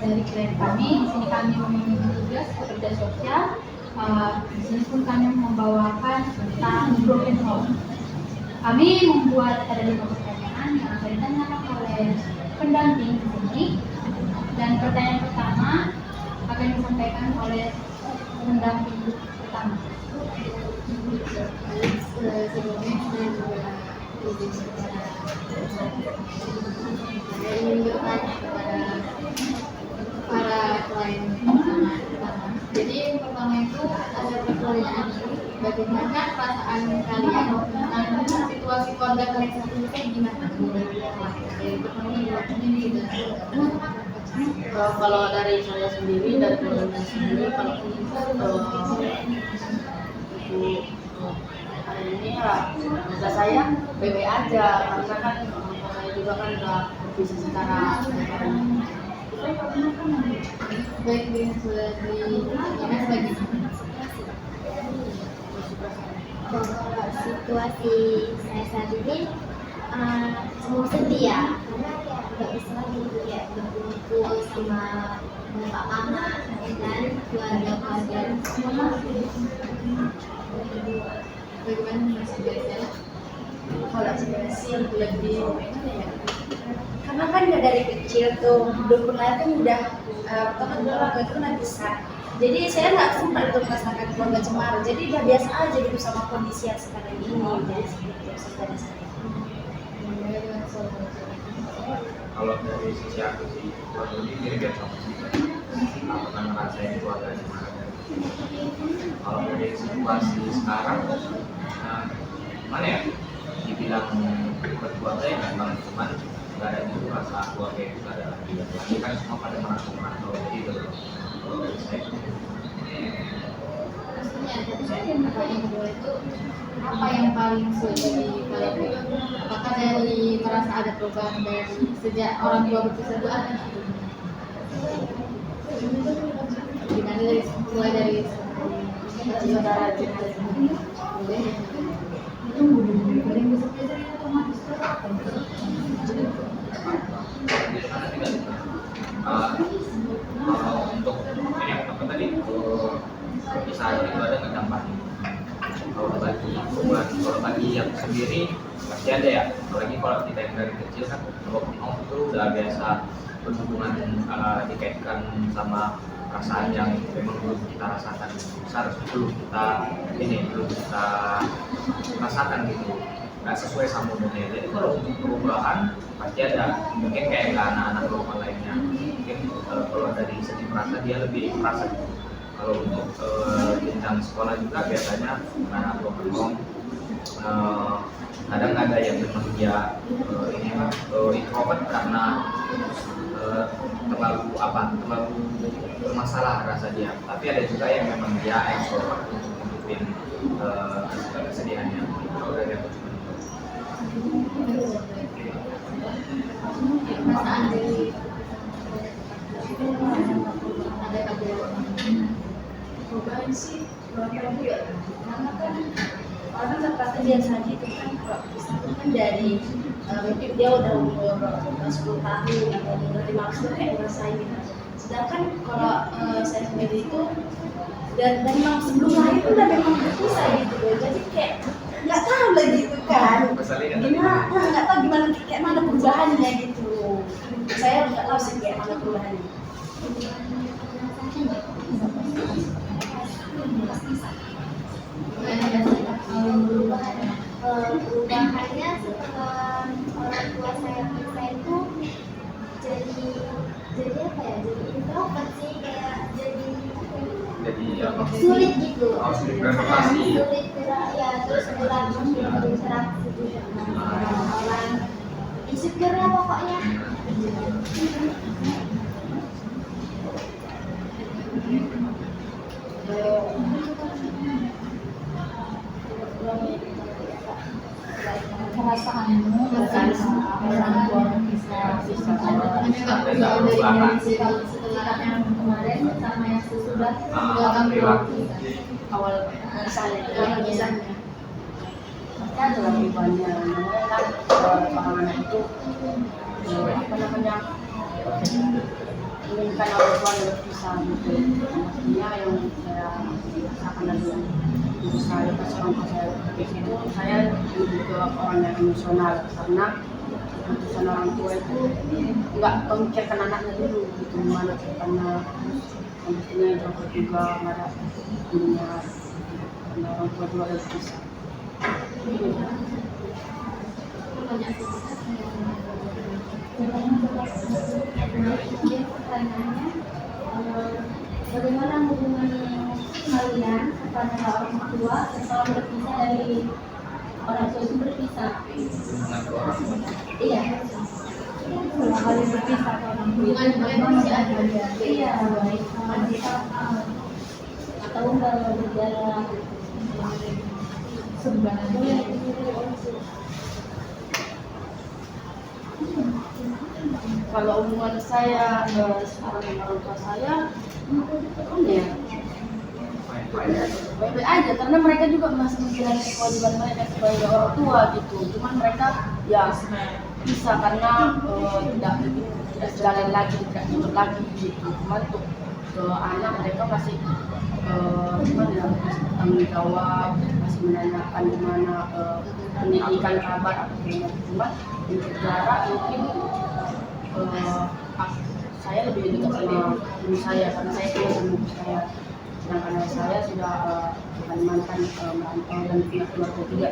dari klien kami. Di sini kami memenuhi tugas pekerja sosial. Di sini pun kami membawakan tentang broken home. Kami membuat ada 5 pertanyaan yang akan ditanyakan oleh pendamping di sini. Dan pertanyaan pertama akan disampaikan oleh pendamping pertama. Sebelumnya saya juga izin secara saya ingin bertanya kepada para klien pertama. Jadi yang pertama itu ada pertanyaan, bagaimana perasaan kalian tentang situasi keluarga kalian saat ini kayak gimana? Kalau dari saya sendiri, dari keluarga sendiri, kalau ibu hari ini ya menurut saya BB aja, karena kan saya juga kan nggak bisa secara Baik, yang sudah ditanyakan bagaimana? Kalau situasi saya saat ini semua sedih ya, karena kayak nggak bisa lagi kayak berkumpul sama bapak mama dan keluarga semua. Bagaimana masih biasa? kalau sih lebih ya, karena kan udah dari kecil tuh dukungan kan udah teman keluarga itu kan besar, jadi saya nggak sempat untuk merasakan keluarga cemara, jadi udah biasa aja gitu sama kondisi yang sekarang ini. Jadi seperti itu dari saya. Kalau dari sisi aku sih keluarga ini mirip ya sama aku kan ngerasain keluarga cemara. Kalau dari situasi sekarang mana ya, dibilang berkeluarga ya memang, cuman nggak ada itu rasa keluarga itu nggak ada lagi. Lagi kan semua pada merantau jadi itu kalau dari saya. Maksudnya yang kedua itu apa yang paling sulit dari kalian? Apakah dari merasa ada perubahan dari sejak orang tua berpisah itu ada? Gimana dari mulai dari saudara boleh? Kalau untuk ini apa tadi perpisahan itu ada nggak dampaknya? Kalau bagi yang sendiri pasti ada ya, apalagi kalau kita yang dari kecil kan kalau itu udah biasa berhubungan dikaitkan sama perasaan yang memang belum kita rasakan besar, belum kita rasakan gitu, nggak sesuai sama umurnya. Jadi kalau untuk perubahan pasti ada, mungkin kayak anak-anak normal lainnya, mungkin kalau dari segi merasa dia lebih merasa gitu. Kalau untuk jenjang sekolah juga biasanya anak program kadang ada yang memang dia introvert karena terlalu bermasalah rasa dia, tapi ada juga yang memang dia extrovert untuk menutupin kesedihannya. Kalau dari aku cuma Perasaan dari ada Perubahan sih perubahan juga, karena kan orang terpaksa biasa aja itu kan kalau bisa kan dari mungkin dia udah umur 10 tahun atau 15 tahun kayak ngerasain gitu. Sedangkan kalau saya sendiri itu dan memang sebelum lahir udah memang berpisah gitu loh, jadi kayak nggak tahu lagi gitu kan gimana, nggak tahu gimana kayak mana perubahannya gitu. Saya nggak tahu sih kayak mana perubahannya. Perubahannya setelah orang tua saya pisah itu jadi apa ya, jadi introvert sih, kayak jadi sulit gitu, sulit beradaptasi. sulit ya, terus kurang berinteraksi juga sama orang, insecure lah pokoknya. Perasaanmu bersama orang tua bisa setelah yang kemarin sama yang sesudah nggak kamu Awal misalnya pasti ada lah perubahannya, namanya kan pasangan itu apa namanya menginginkan orang tua yang berpisah gitu. Maksudnya yang saya rasakan dari ibu saya pas orang tua saya berpisah itu, saya lebih ke orang yang emosional karena keputusan orang tua itu nggak memikirkan anaknya dulu gitu, gimana karena kondisinya jauh juga nggak ada punya karena orang tua juga berpisah. Kemudian pertanyaannya, bagaimana hubungan kalian kepada orang tua setelah berpisah dari orang tua itu berpisah? Hubungan ke orang tua. Iya. Setelah kalian berpisah ke orang tua, Hubungan kalian masih ada? Iya, baik. Atau enggak berjalan sebenarnya. Kalau hubungan saya sekarang dengan orang tua saya, ya baik-baik aja karena mereka juga masih menjalani kewajiban mereka sebagai orang tua gitu. Cuman mereka ya bisa karena tidak sejalan lagi, tidak cocok lagi gitu. Cuman untuk ke anak mereka masih gimana ya, masih bertanggung jawab, masih menanyakan gimana pendidikan kabar atau gimana. Cuman untuk jarak mungkin saya lebih dekat sama ibu saya karena saya tinggal sama ibu saya, sedangkan ayah saya sudah Kalimantan merantau dan punya keluarga juga.